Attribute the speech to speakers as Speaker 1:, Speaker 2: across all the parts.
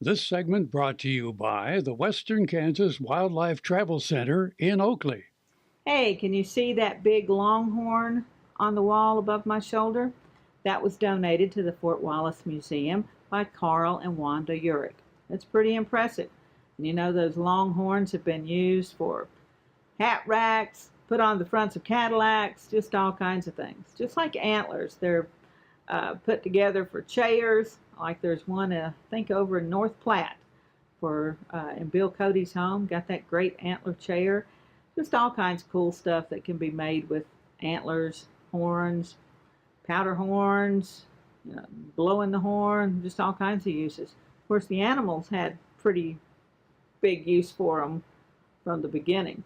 Speaker 1: This segment brought to you by the Western Kansas Wildlife Travel Center in Oakley.
Speaker 2: Hey, can you see that big longhorn on the wall above my shoulder? That was donated to the Fort Wallace Museum by Carl and Wanda Urich. It's pretty impressive. And you know, those longhorns have been used for hat racks, put on the fronts of Cadillacs, just all kinds of things. Just like antlers, they're put together for chairs. Like there's one, I think, over in North Platte for in Bill Cody's home. Got that great antler chair. Just all kinds of cool stuff that can be made with antlers, horns, powder horns, blowing the horn, just all kinds of uses. Of course, the animals had pretty big use for them from the beginning.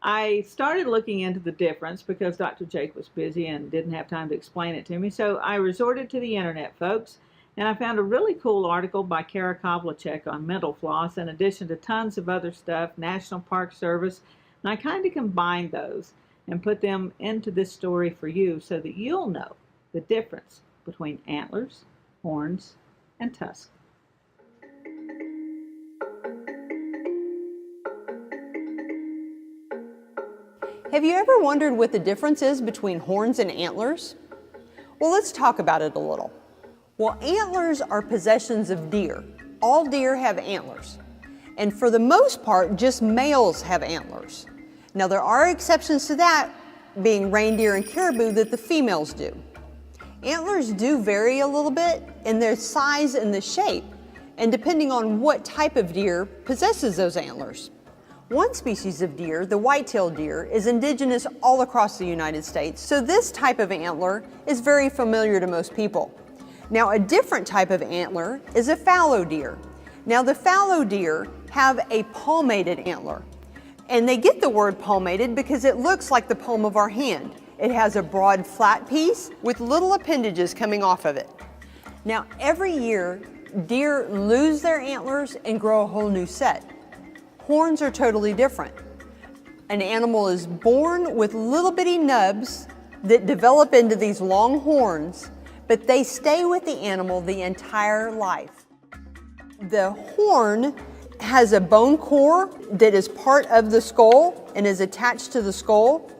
Speaker 2: I started looking into the difference because Dr. Jake was busy and didn't have time to explain it to me, so I resorted to the internet, folks, and I found a really cool article by Kara Kovlicek on mental floss, in addition to tons of other stuff, National Park Service, and I kind of combined those and put them into this story for you so that you'll know the difference between antlers, horns, and tusks.
Speaker 3: Have you ever wondered what the difference is between horns and antlers? Well, let's talk about it a little. Well, antlers are possessions of deer. All deer have antlers. And for the most part, just males have antlers. Now, there are exceptions to that, being reindeer and caribou, that the females do. Antlers do vary a little bit in their size and the shape, and depending on what type of deer possesses those antlers. One species of deer, the white-tailed deer, is indigenous all across the United States, so this type of antler is very familiar to most people. Now, a different type of antler is a fallow deer. Now, the fallow deer have a palmated antler, and they get the word palmated because it looks like the palm of our hand. It has a broad, flat piece with little appendages coming off of it. Now, every year, deer lose their antlers and grow a whole new set. Horns are totally different. An animal is born with little bitty nubs that develop into these long horns, but they stay with the animal the entire life. The horn has a bone core that is part of the skull and is attached to the skull.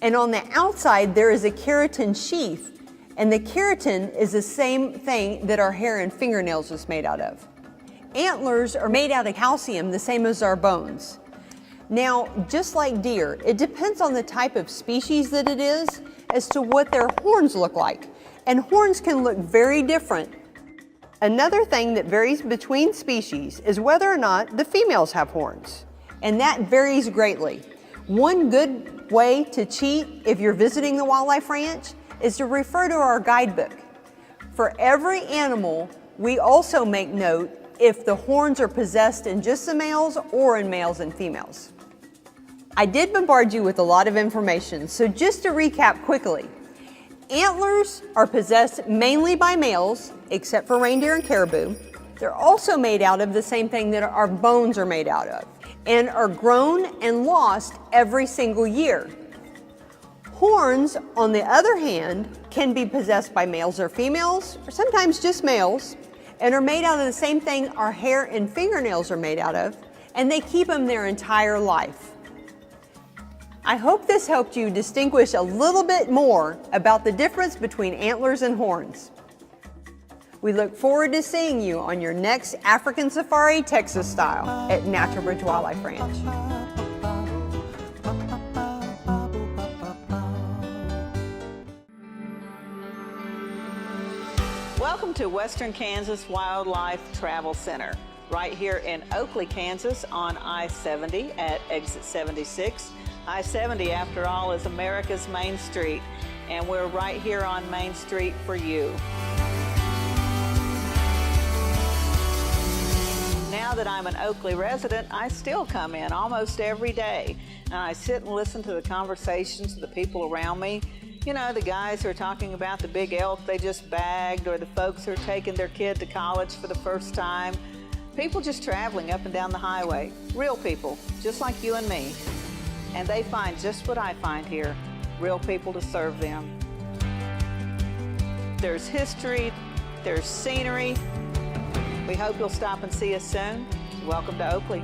Speaker 3: And on the outside, there is a keratin sheath. And the keratin is the same thing that our hair and fingernails is made out of. Antlers are made out of calcium, the same as our bones. Now, just like deer, it depends on the type of species that it is as to what their horns look like. And horns can look very different. Another thing that varies between species is whether or not the females have horns. And that varies greatly. One good way to cheat if you're visiting the wildlife ranch is to refer to our guidebook. For every animal, we also make note if the horns are possessed in just the males or in males and females. I did bombard you with a lot of information, so just to recap quickly. Antlers are possessed mainly by males, except for reindeer and caribou. They're also made out of the same thing that our bones are made out of, and are grown and lost every single year. Horns, on the other hand, can be possessed by males or females, or sometimes just males, and are made out of the same thing our hair and fingernails are made out of, and they keep them their entire life. I hope this helped you distinguish a little bit more about the difference between antlers and horns. We look forward to seeing you on your next African Safari Texas style at Natural Bridge Wildlife Ranch.
Speaker 2: Welcome to Western Kansas Wildlife Travel Center, right here in Oakley, Kansas on I-70 at exit 76. I-70, after all, is America's Main Street, and we're right here on Main Street for you. Now that I'm an Oakley resident, I still come in almost every day, and I sit and listen to the conversations of the people around me. You know, the guys who are talking about the big elk they just bagged, or the folks who are taking their kid to college for the first time. People just traveling up and down the highway. Real people, just like you and me. And they find just what I find here, real people to serve them. There's history, there's scenery, We hope you'll stop and see us soon. Welcome to Oakley.